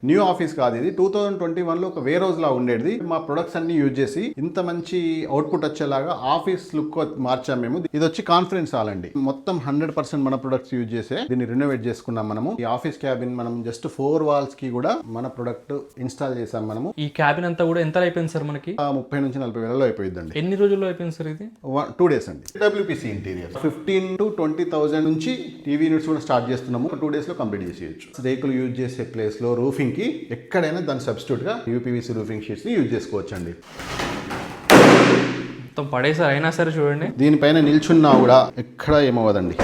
New office కాదు ఇది 2021లో ఒక వేర్ హౌస్ లా ఉండేది. మా ప్రొడక్ట్స్ అన్ని యూజ్ చేసి ఇంత మంచి అవుట్పుట్ వచ్చేలాగా ఆఫీస్ లుక్ మార్చాం మేము. ఇది వచ్చి కాన్ఫరెన్స్ హాల్ అండి. మొత్తం 100% మన ప్రొడక్ట్స్ యూజ్ చేసే దీన్ని రెనోవేట్ చేసుకున్నాం మనము. ఈ ఆఫీస్ క్యాబిన్ మనం జస్ట్ 4 వాల్స్ కి కూడా మన ప్రొడక్ట్ ఇన్స్టాల్ చేసాం మనము. ఈ క్యాబిన్ అంతా కూడా ఎంత అయిపోయింది సార్ మనకి? 30 నుంచి 40 వేలలో అయిపోయిందండి. ఎన్ని రోజుల్లో అయిపోయింది సార్ ఇది? 2 days అండి. డబ్ల్యూపీసీ ఇంటీరియర్ 15 to 20,000 నుంచి టీవీ యూనిట్స్ కూడా స్టార్ట్ చేస్తున్నాము. 2 days లో కంప్లీట్ చేసేయచ్చు. రేకులు యూజ్ చేసే ప్లేస్ లో రూఫింగ్ కి ఎక్కడైనా దాని సబ్స్టిట్యూట్ గా యూపీవీసీ రూఫింగ్ షీట్స్ ని యూజ్ చేసుకోవచ్చు అండి. మొత్తం పడేసారు అయినా సరే చూడండి, దీనిపైన నిల్చున్నా కూడా ఎక్కడ ఏమవ్వదండి.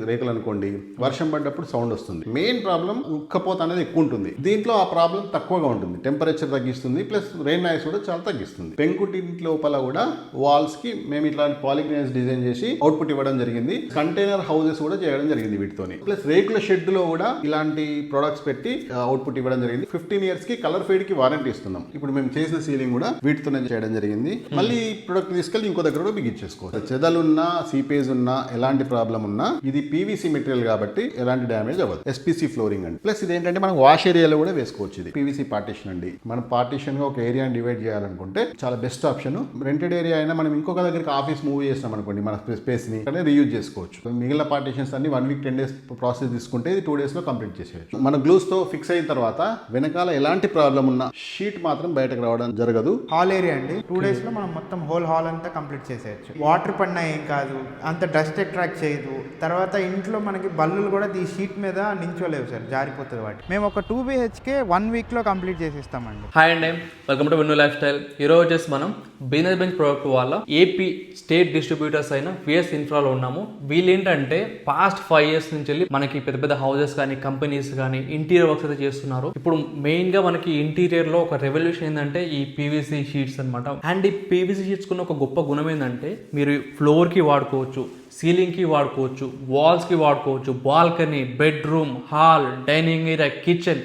రేకులు అనుకోండి వర్షం పడ్డప్పుడు సౌండ్ వస్తుంది. మెయిన్ ప్రాబ్లం ఉక్కపోత అనేది ఎక్కువ ఉంటుంది. దీంట్లో ఆ ప్రాబ్లం తక్కువగా ఉంటుంది. టెంపరేచర్ తగ్గిస్తుంది, ప్లస్ రెయిన్ నాయిస్ కూడా చాలా తగ్గిస్తుంది. పెంకుటింటి లోపల కూడా వాల్స్ కి మేము ఇట్లాంటి పాలిగ్రైన్స్ డిజైన్ చేసి అవుట్పుట్ ఇవ్వడం జరిగింది. కంటైనర్ హౌసెస్ కూడా చేయడం జరిగింది వీటితోని. ప్లస్ రేకుల షెడ్ లో కూడా ఇలాంటి ప్రొడక్ట్స్ పెట్టి అవుట్పుట్ ఇవ్వడం జరిగింది. 15 years కి కలర్ ఫేడ్ కి వారంటీ ఇస్తున్నాం. ఇప్పుడు మేము చేసిన సీలింగ్ కూడా వీటితోనే చేయడం జరిగింది. మళ్ళీ ఈ ప్రొడక్ట్ తీసుకెళ్ళి ఇంకో దగ్గర కూడా బిగించేసుకోవచ్చు. చెదలున్నా సీపేజ్ ఉన్నా ఎలాంటి ప్రాబ్లం ఉన్నా ఇది పీవీసీ మెటీరియల్ కాబట్టి ఎలాంటి డ్యామేజ్ అవ్వదు. ఎస్పీసీ ఫ్లోరింగ్ అండి. ప్లస్ ఇది ఏంటంటే మనం వాష్ ఏరియాలో కూడా వేసుకోవచ్చు. ఇది పీవీసీ పార్టీషన్ అండి. మనం పార్టీషన్ గా ఒక ఏరియాని డివైడ్ చేయాలనుకుంటే చాలా బెస్ట్ ఆప్షన్. రెంటెడ్ ఏరియా అయినా మనం ఇంకొక దగ్గరికి ఆఫీస్ మూవ్ చేస్తాం అనుకోండి, మన స్పేస్ ని రీయూజ్ చేసుకోవచ్చు. మిగిలిన పార్టీషన్స్ అన్ని 1 week 10 days ప్రాసెస్ తీసుకుంటే ఇది 2 days లో కంప్లీట్ చేసేయచ్చు. మన గ్లూస్ తో ఫిక్స్ అయిన తర్వాత వెనకాల ఎలాంటి ప్రాబ్లం ఉన్నా షీట్ మాత్రం బయటకు రావడం జరగదు. హాల్ ఏరియా అండి. 2 days లో మనం మొత్తం హోల్ హాల్ అంతా కంప్లీట్ చేసేయచ్చు. వాటర్ పడినా ఏం కాదు, అంత డస్ట్ అట్రాక్ట్ చేయదు. తర్వాత ఇంట్లో మనకి బల్లులు కూడా ఈ షీట్ మీద నించోలేవు సార్, జారిపోతుంది వాటి. మేము ఒక 2 BHK 1 week లో కంప్లీట్ చేసిస్తామండి. హాయ్ అండి, welcome to venue life style. ఈరోజు వచ్చేసి మనం బిజినెస్ బెంచ్ ప్రోడక్ట్ వాళ్ళ ఏపీ స్టేట్ డిస్ట్రిబ్యూటర్స్ అయిన విఎస్ ఇన్ఫ్రాలో ఉన్నాము. వీళ్ళు ఏంటంటే పాస్ట్ 5 years నుంచి వెళ్ళి మనకి పెద్ద పెద్ద హౌసెస్ కానీ కంపెనీస్ కానీ ఇంటీరియర్ వర్క్స్ అయితే చేస్తున్నారు. ఇప్పుడు మెయిన్ గా మనకి ఇంటీరియర్ లో ఒక రెవల్యూషన్ ఏంటంటే ఈ పీవీసీ షీట్స్ అనమాట. అండ్ ఈ పీవీసీ షీట్స్ కున్న ఒక గొప్ప గుణం ఏంటంటే మీరు ఫ్లోర్ కి వాడుకోవచ్చు, సీలింగ్కి వాడుకోవచ్చు, వాల్స్కి వాడుకోవచ్చు, balcony, bedroom, hall, dining area, kitchen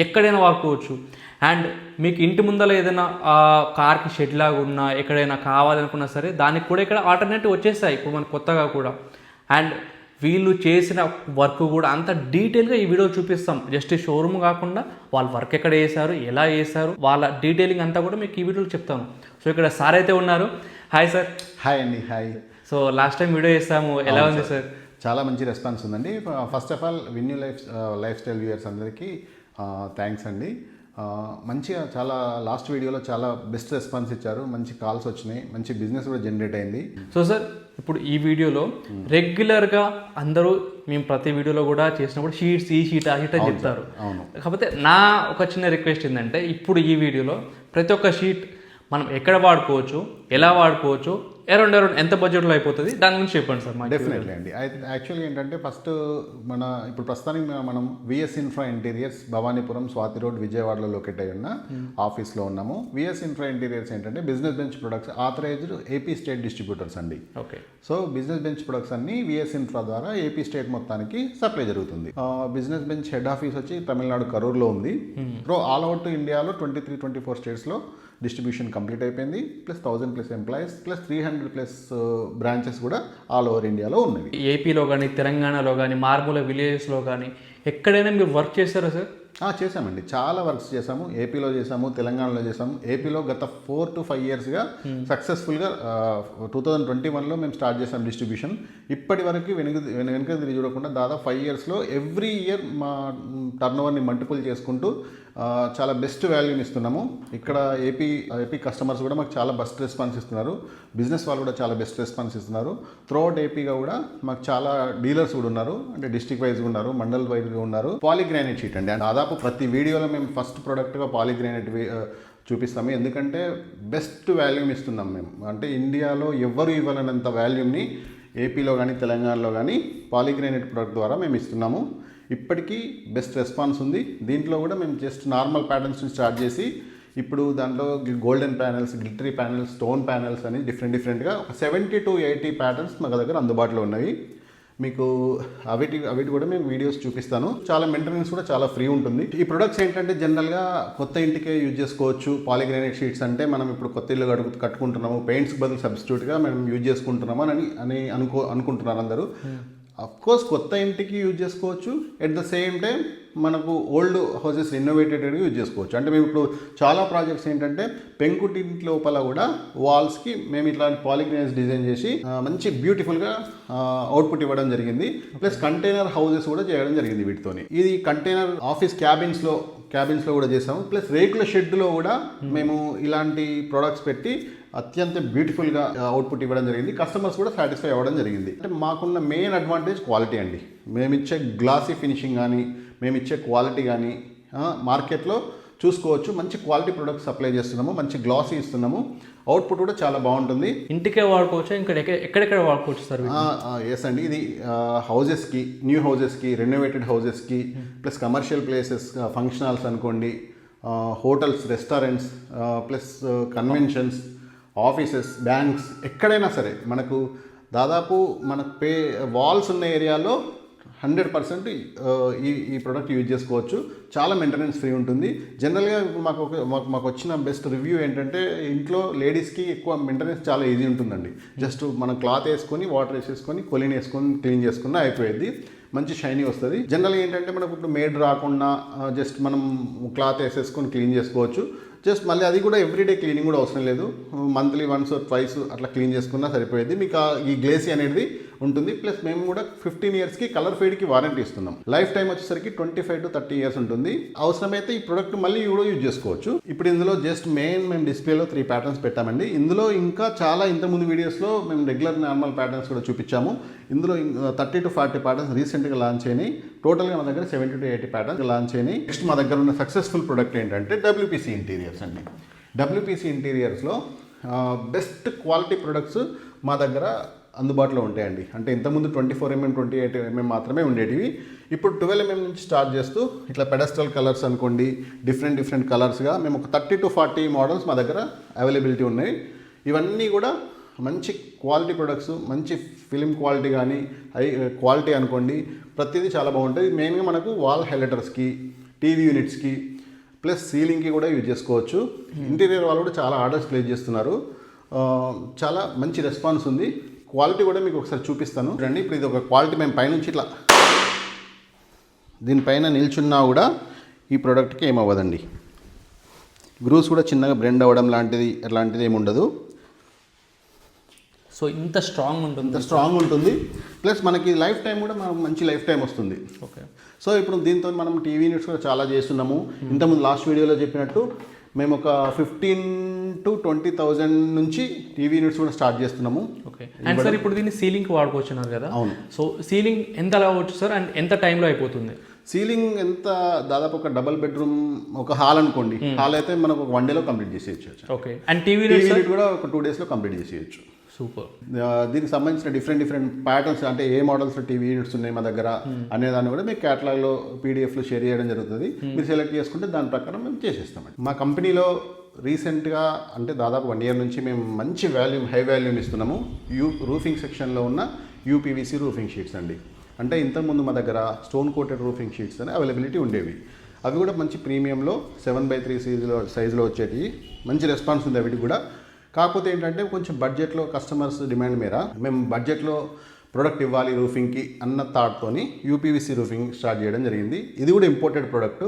ఎక్కడైనా వాడుకోవచ్చు. అండ్ మీకు ఇంటి ముందర ఏదైనా కార్కి షెడ్ లాగా ఉన్నా ఎక్కడైనా కావాలనుకున్నా సరే దానికి కూడా ఇక్కడ ఆల్టర్నేటివ్ వచ్చేస్తాయి ఇప్పుడు మనకు కొత్తగా కూడా. అండ్ వీళ్ళు చేసిన వర్క్ కూడా అంత డీటెయిల్గా ఈ వీడియో చూపిస్తాం. జస్ట్ షోరూమ్ కాకుండా వాళ్ళ వర్క్ ఎక్కడ చేశారు, ఎలా చేశారు, వాళ్ళ డీటెయిలింగ్ అంతా కూడా మీకు ఈ వీడియోలో చెప్తాను. సో ఇక్కడ సార్ అయితే ఉన్నారు. Hi sir. హాయ్ అండి. Hi. So last time video చేస్తాము, ఎలా ఉంది సార్? చాలా మంచి రెస్పాన్స్ ఉందండి. First of all venue life style viewers అందరికీ థ్యాంక్స్ అండి. మంచిగా చాలా లాస్ట్ వీడియోలో చాలా బెస్ట్ రెస్పాన్స్ ఇచ్చారు. మంచి కాల్స్ వచ్చినాయి, మంచి బిజినెస్ కూడా జనరేట్ అయింది. సో సార్ ఇప్పుడు ఈ వీడియోలో రెగ్యులర్గా అందరూ మేము ప్రతి వీడియోలో కూడా చేసినప్పుడు షీట్స్ ఈ షీట్ ఆ షీట్ అని చెప్తారు. కాకపోతే నా ఒక చిన్న రిక్వెస్ట్ ఏంటంటే ఇప్పుడు ఈ వీడియోలో ప్రతి ఒక్క షీట్ మనం ఎక్కడ వాడుకోవచ్చు, ఎలా వాడుకోవచ్చు, అరౌండ్ ఎంత బడ్జెట్లో అయిపోతుంది, దాని గురించి చెప్పండి సార్. డెఫినెట్లీ అండి. యాక్చువల్గా ఏంటంటే ఫస్ట్ మన ఇప్పుడు ప్రస్తుతానికి మనం VS infra interiors Bhavanipuram Swathi road విజయవాడలో లొకేట్ అయి ఉన్న ఆఫీస్లో ఉన్నాము. విఎస్ ఇన్ఫ్రా ఇంటీరియర్స్ ఏంటంటే business bench products authorised AP state distributors అండి. Okay. So business bench products అన్ని విఎస్ ఇన్ఫ్రా ద్వారా ఏపీ స్టేట్ మొత్తానికి సప్లై జరుగుతుంది. బిజినెస్ బెంచ్ హెడ్ ఆఫీస్ వచ్చి తమిళనాడు కరూర్లో ఉంది. ఆల్ అవుట్ ఇండియాలో 23-24 స్టేట్స్లో డిస్ట్రిబ్యూషన్ కంప్లీట్ అయిపోయింది. ప్లస్ 1000+ ఎంప్లాయీస్ ప్లస్ 300+ బ్రాంచెస్ కూడా ఆల్ ఓవర్ ఇండియాలో ఉన్నవి. ఏపీలో కానీ తెలంగాణలో కానీ మారుమూల విలేజెస్లో కానీ ఎక్కడైనా మీరు వర్క్ చేస్తారా సార్? చేసామండి. చాలా వర్క్స్ చేసాము. ఏపీలో చేసాము, తెలంగాణలో చేసాము. ఏపీలో గత 4 to 5 yearsగా సక్సెస్ఫుల్గా 2021లో మేము స్టార్ట్ చేసాం డిస్ట్రిబ్యూషన్. ఇప్పటి వరకు వెనుక తిరిగి చూడకుండా దాదాపు 5 yearsలో ఎవ్రీ ఇయర్ మా టర్నోవర్ని మల్టిపుల్ చేసుకుంటూ చాలా బెస్ట్ వాల్యూని ఇస్తున్నాము. ఇక్కడ ఏపీ కస్టమర్స్ కూడా మాకు చాలా బెస్ట్ రెస్పాన్స్ ఇస్తున్నారు. బిజినెస్ వాళ్ళు కూడా చాలా బెస్ట్ రెస్పాన్స్ ఇస్తున్నారు. త్రూఅవుట్ ఏపీగా కూడా మాకు చాలా డీలర్స్ కూడా ఉన్నారు. అంటే డిస్ట్రిక్ట్ వైజ్గా ఉన్నారు, మండల్ వైజ్గా ఉన్నారు. పాలిగ్రానైట్ షీట్ అండి. దాదాపు ప్రతి వీడియోలో మేము ఫస్ట్ ప్రోడక్ట్గా పాలిగ్రానైట్ చూపిస్తాము. ఎందుకంటే బెస్ట్ వాల్యూమ్ ఇస్తున్నాం మేము. అంటే ఇండియాలో ఎవ్వరు ఇవ్వలేనంత వాల్యూమ్ని ఏపీలో కానీ తెలంగాణలో కానీ పాలిగ్రానైట్ ప్రోడక్ట్ ద్వారా మేము ఇస్తున్నాము. ఇప్పటికీ బెస్ట్ రెస్పాన్స్ ఉంది. దీంట్లో కూడా మేము జస్ట్ నార్మల్ ప్యాటర్న్స్ స్టార్ట్ చేసి ఇప్పుడు దాంట్లో golden panels, glittery panels, stone panels అని డిఫరెంట్గా 70 to 80 ప్యాటర్న్స్ మా దగ్గర అందుబాటులో ఉన్నవి. మీకు అవిటి కూడా మేము వీడియోస్ చూపిస్తాను. చాలా మెయింటెనెన్స్ కూడా చాలా ఫ్రీ ఉంటుంది. ఈ ప్రొడక్ట్స్ ఏంటంటే జనరల్గా కొత్త ఇంటికే యూజ్ చేసుకోవచ్చు. పాలిగ్రానైట్ షీట్స్ అంటే మనం ఇప్పుడు కొత్త ఇల్లు కట్టుకుంటున్నాము, పెయింట్స్ బదులు సబ్స్టిట్యూట్గా మనం యూజ్ చేసుకుంటున్నాము అని అనుకుంటున్నారు అందరూ. అఫ్కోర్స్ కొత్త ఇంటికి యూజ్ చేసుకోవచ్చు. ఎట్ ద సేమ్ టైం మనకు ఓల్డ్ హౌసెస్ రెనోవేటెడ్ యూజ్ చేసుకోవచ్చు. అంటే మేము ఇప్పుడు చాలా ప్రాజెక్ట్స్ ఏంటంటే పెంకుటింటి లోపల కూడా వాల్స్కి మేము ఇట్లాంటి పాలిగ్రైన్స్ డిజైన్ చేసి మంచి బ్యూటిఫుల్గా అవుట్పుట్ ఇవ్వడం జరిగింది. ప్లస్ కంటైనర్ హౌసెస్ కూడా చేయడం జరిగింది వీటితోని. ఇది కంటైనర్ ఆఫీస్ క్యాబిన్స్లో కూడా చేసాము. ప్లస్ రేకుల షెడ్లో కూడా మేము ఇలాంటి ప్రొడక్ట్స్ పెట్టి అత్యంత బ్యూటిఫుల్గా అవుట్పుట్ ఇవ్వడం జరిగింది. కస్టమర్స్ కూడా సాటిస్ఫై అవ్వడం జరిగింది. అంటే మాకున్న మెయిన్ అడ్వాంటేజ్ క్వాలిటీ అండి. మేమిచ్చే గ్లాసీ ఫినిషింగ్ కానీ మేమిచ్చే క్వాలిటీ కానీ మార్కెట్లో చూసుకోవచ్చు. మంచి క్వాలిటీ ప్రొడక్ట్స్ సప్లై చేస్తున్నాము, మంచి గ్లాసీ ఇస్తున్నాము. అవుట్పుట్ కూడా చాలా బాగుంటుంది. ఇంటికే వాడుకోవచ్చు, ఇంకా ఎక్కడెక్కడ వాడుకోవచ్చు సార్? ఎస్ అండి, ఇది హౌజెస్కి, న్యూ హౌజెస్కి, రెనోవేటెడ్ హౌజెస్కి, plus commercial places, function halls అనుకోండి, hotels, restaurants, plus conventions, offices, banks, ఎక్కడైనా సరే మనకు దాదాపు మనకు వాల్స్ ఉన్న ఏరియాలో 100% ఈ ప్రోడక్ట్ యూజ్ చేసుకోవచ్చు. చాలా మెయింటెనెన్స్ ఫ్రీ ఉంటుంది. జనరల్గా మాకు వచ్చిన బెస్ట్ రివ్యూ ఏంటంటే ఇంట్లో లేడీస్కి ఎక్కువ మెయింటెనెన్స్ చాలా ఈజీ ఉంటుందండి. జస్ట్ మనం క్లాత్ వేసుకొని వాటర్ వేసేసుకొని కొలిన్ వేసుకొని క్లీన్ చేసుకున్నా అయిపోయేది. మంచి షైనీ వస్తుంది. జనరల్గా ఏంటంటే మనకు ఇప్పుడు మేడ్ రాకుండా జస్ట్ మనం క్లాత్ వేసేసుకొని క్లీన్ చేసుకోవచ్చు. జస్ట్ మళ్ళీ అది కూడా ఎవ్రీడే క్లీనింగ్ కూడా అవసరం లేదు. మంత్లీ వన్స్ ట్వైస్ అట్లా క్లీన్ చేసుకున్నా సరిపోయేది. మీకు ఈ గ్లేసీ అనేది ఉంటుంది. ప్లస్ మేము కూడా 15 yearsకి కలర్ ఫేడ్కి వారంటీ ఇస్తున్నాం. లైఫ్ టైం వచ్చేసరికి 25 to 30 years ఉంటుంది. అవసరమైతే ఈ ప్రోడక్ట్ మళ్ళీ కూడా యూజ్ చేసుకోవచ్చు. ఇప్పుడు ఇందులో జస్ట్ మేము డిస్ప్లేలో 3 ప్యాటర్న్స్ పెట్టామండి. ఇందులో ఇంకా చాలా ఇంతకుముందు వీడియోస్లో మేము రెగ్యులర్ నార్మల్ ప్యాటర్న్స్ కూడా చూపించాము. ఇందులో 30 to 40 ప్యాటర్న్స్ రీసెంట్గా లాంచ్ అయినాయి. టోటల్గా మా దగ్గర 70 to 80 ప్యాటర్న్స్ లాంచ్ అయినాయి. నెక్స్ట్ మా దగ్గర ఉన్న సక్సెస్ఫుల్ ప్రోడక్ట్ ఏంటంటే WPC ఇంటీరియర్స్ అండి. WPC ఇంటీరియర్స్లో బెస్ట్ క్వాలిటీ ప్రొడక్ట్స్ మా దగ్గర అందుబాటులో ఉంటాయండి. అంటే ఇంతకుముందు 24 mm 28 mm మాత్రమే ఉండేటివి. ఇప్పుడు 12 mm నుంచి స్టార్ట్ చేస్తూ ఇట్లా పెడస్టల్ కలర్స్ అనుకోండి, డిఫరెంట్ కలర్స్గా మేము ఒక 30 to 40 మోడల్స్ మా దగ్గర అవైలబిలిటీ ఉన్నాయి. ఇవన్నీ కూడా మంచి క్వాలిటీ ప్రొడక్ట్స్, మంచి ఫిలిం క్వాలిటీ కానీ హై క్వాలిటీ అనుకోండి, ప్రతిదీ చాలా బాగుంటుంది. మెయిన్గా మనకు వాల్ హైలైటర్స్కి, టీవీ యూనిట్స్కి, ప్లస్ సీలింగ్కి కూడా యూజ్ చేసుకోవచ్చు. ఇంటీరియర్ వాళ్ళు కూడా చాలా ఆర్డర్స్ ప్లేస్ చేస్తున్నారు. చాలా మంచి రెస్పాన్స్ ఉంది. క్వాలిటీ కూడా మీకు ఒకసారి చూపిస్తాను చూడండి. ఇప్పుడు ఇది ఒక క్వాలిటీ మేము పైనుంచి ఇట్లా దీనిపైన నిల్చున్నా కూడా ఈ ప్రోడక్ట్కి ఏమవ్వదండి. గ్రూస్ కూడా చిన్నగా బ్లెండ్ అవ్వడం అట్లాంటిది ఏమి ఉండదు. సో ఇంత స్ట్రాంగ్ ఉంటుంది. ప్లస్ మనకి లైఫ్ టైం కూడా మంచి లైఫ్ టైం వస్తుంది. ఓకే. సో ఇప్పుడు దీంతో మనం టీవీ యూనిట్స్ కూడా చాలా చేస్తున్నాము. ఇంతకుముందు లాస్ట్ వీడియోలో చెప్పినట్టు మేము ఒక 15 to 20,000 నుంచి టీవీ యూనిట్స్ కూడా స్టార్ట్ చేస్తున్నాము. ఓకే. అండ్ సార్ ఇప్పుడు దీన్ని సీలింగ్కి వాడుకోవచ్చున్నారు కదా? అవును. సో సీలింగ్ ఎంత అవ్వచ్చు సార్, అండ్ ఎంత టైంలో అయిపోతుంది? సీలింగ్ ఎంత దాదాపు ఒక డబుల్ బెడ్రూమ్ ఒక హాల్ అనుకోండి. హాల్ అయితే మనకు ఒక 1 day కంప్లీట్ చేసేయచ్చు. ఓకే. అండ్ టీవీ యూనిట్ కూడా ఒక 2 days కంప్లీట్ చేసేయచ్చు. సూపర్. దీనికి సంబంధించిన డిఫరెంట్ ప్యాటర్న్స్, అంటే ఏ మోడల్స్లో టీవీ యూనిట్స్ ఉన్నాయి మా దగ్గర అనేదాన్ని కూడా మీకు క్యాటలాగ్లో పీడిఎఫ్లో షేర్ చేయడం జరుగుతుంది. మీరు సెలెక్ట్ చేసుకుంటే దాని ప్రకారం మేము చేసేస్తామండి. మా కంపెనీలో రీసెంట్గా అంటే దాదాపు 1 year నుంచి మేము మంచి హై వాల్యూమ్ ఇస్తున్నాము. రూఫింగ్ సెక్షన్లో ఉన్న UPVC రూఫింగ్ షీట్స్ అండి. అంటే ఇంతకుముందు మా దగ్గర స్టోన్ కోటెడ్ రూఫింగ్ షీట్స్ అని అవైలబిలిటీ ఉండేవి. అవి కూడా మంచి ప్రీమియంలో 7x3 సైజులో వచ్చేటివి. మంచి రెస్పాన్స్ ఉంది వీటికి కూడా. కాకపోతే ఏంటంటే కొంచెం బడ్జెట్లో కస్టమర్స్ డిమాండ్ మేర మేము బడ్జెట్లో ప్రోడక్ట్ ఇవ్వాలి రూఫింగ్కి అన్న థాట్తోని UPVC రూఫింగ్ స్టార్ట్ చేయడం జరిగింది. ఇది కూడా ఇంపోర్టెడ్ ప్రోడక్ట్.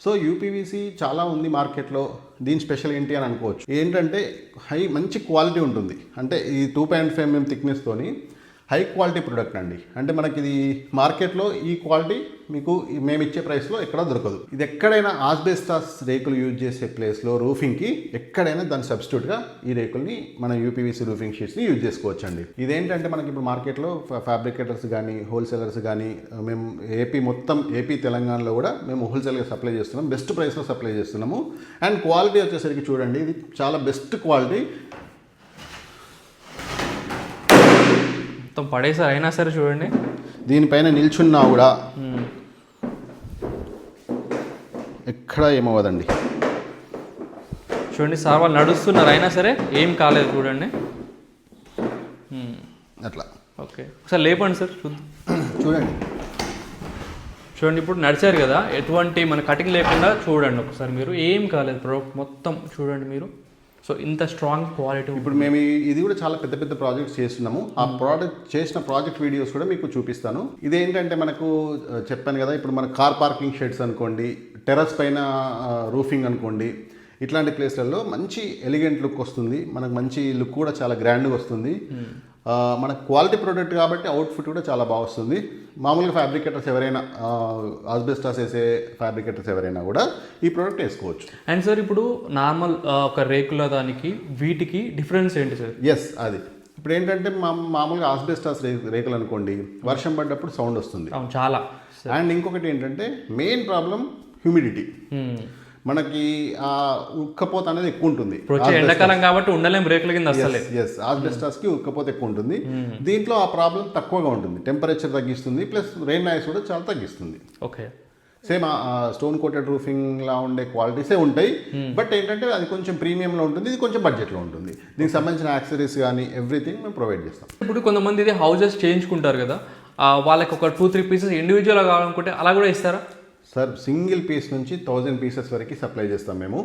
సో UPVC చాలా ఉంది మార్కెట్లో. దీని స్పెషల్ ఏంటి అని అనుకోవచ్చు. ఏంటంటే మంచి క్వాలిటీ ఉంటుంది. అంటే ఈ 2.5 mm థిక్నెస్తోని హై క్వాలిటీ ప్రోడక్ట్ అండి. అంటే మనకి ఇది మార్కెట్లో ఈ క్వాలిటీ మీకు మేము ఇచ్చే ప్రైస్లో ఎక్కడ దొరకదు. ఇది ఎక్కడైనా ఆస్బెస్టాస్ రేకులు యూజ్ చేసే ప్లేస్లో రూఫింగ్కి ఎక్కడైనా దాని సబ్స్టిట్యూట్గా ఈ రేకుల్ని మన UPVC రూఫింగ్ షీట్స్ని యూజ్ చేసుకోవచ్చు అండి. ఇదేంటంటే మనకి ఇప్పుడు మార్కెట్లో ఫ్యాబ్రికేటర్స్ కానీ హోల్సేలర్స్ కానీ మేము ఏపీ తెలంగాణలో కూడా మేము హోల్సేల్గా సప్లై చేస్తున్నాం. బెస్ట్ ప్రైస్లో సప్లై చేస్తున్నాము. అండ్ క్వాలిటీ వచ్చేసరికి చూడండి, ఇది చాలా బెస్ట్ క్వాలిటీ. పడేసారు అయినా సరే చూడండి, దీనిపైన నిల్చున్నా కూడా ఎక్కడ ఏమవ్వదండి. చూడండి సార్, వాళ్ళు నడుస్తున్నారు అయినా సరే ఏం కాలేదు చూడండి. అట్లా. ఓకే, ఒకసారి లేపండి సార్ చూద్దాం. చూడండి ఇప్పుడు నడిచారు కదా, ఎటువంటి మన కటింగ్ లేకుండా చూడండి ఒకసారి మీరు. ఏం కాలేదు ప్రోడక్ట్ మొత్తం చూడండి మీరు. సో ఇంత స్ట్రాంగ్ క్వాలిటీ. ఇప్పుడు మేము ఇది కూడా చాలా పెద్ద పెద్ద ప్రాజెక్ట్స్ చేస్తున్నాము. ఆ చేసిన ప్రాజెక్ట్ వీడియోస్ కూడా మీకు చూపిస్తాను. ఇదేంటంటే మనకు చెప్పాను కదా, ఇప్పుడు మన కార్ పార్కింగ్ షెడ్స్ అనుకోండి, టెర్రస్ పైన రూఫింగ్ అనుకోండి, ఇట్లాంటి ప్లేస్లలో మంచి ఎలిగెంట్ లుక్ వస్తుంది. మనకు మంచి లుక్ కూడా చాలా గ్రాండ్గా వస్తుంది. మన క్వాలిటీ ప్రోడక్ట్ కాబట్టి అవుట్ఫిట్ కూడా చాలా బాగా వస్తుంది. మామూలుగా ఫ్యాబ్రికేటర్స్ ఎవరైనా, ఆస్బెస్టాస్ వేసే ఫ్యాబ్రికేటర్స్ ఎవరైనా కూడా ఈ ప్రోడక్ట్ వేసుకోవచ్చు. అండ్ సార్ ఇప్పుడు నార్మల్ ఒక రేకుల దానికి వీటికి డిఫరెన్స్ ఏంటి సార్? ఎస్, అది ఇప్పుడు ఏంటంటే మామూలుగా ఆస్బెస్టాస్ రేకులు అనుకోండి, వర్షం పడ్డప్పుడు సౌండ్ వస్తుంది చాలా. అండ్ ఇంకొకటి ఏంటంటే మెయిన్ ప్రాబ్లం హ్యూమిడిటీ. మనకి ఆ ఉక్కపోత అనేది ఎక్కువ ఉంటుంది. ఎండాకాలం కాబట్టి ఉండలేం రేకుల కింద అసలే. ఎస్, ఆస్బెస్టాస్కి ఉక్కపోత ఎక్కువ ఉంటుంది. దీంట్లో ఆ ప్రాబ్లం తక్కువగా ఉంటుంది. టెంపరేచర్ తగ్గిస్తుంది, ప్లస్ రెయిన్ నాయిస్ కూడా చాలా తగ్గిస్తుంది. Okay, same stone coated roofing లా ఉండే క్వాలిటీసే ఉంటాయి. బట్ ఏంటంటే అది కొంచెం ప్రీమియంలో ఉంటుంది, ఇది కొంచెం బడ్జెట్లో ఉంటుంది. దీనికి సంబంధించిన యాక్సెసరీస్ కానీ ఎవ్రీథింగ్ మేము ప్రొవైడ్ చేస్తాం. ఇప్పుడు కొంతమంది ఇది హౌజెస్ చేయించుకుంటారు కదా, వాళ్ళకి ఒక 2-3 పీసెస్ ఇండివిజువల్గా కావాలనుకుంటే అలా కూడా ఇస్తారా? సార్, సింగిల్ పీస్ నుంచి 1000 పీసెస్ వరకు సప్లై చేస్తాం మేము.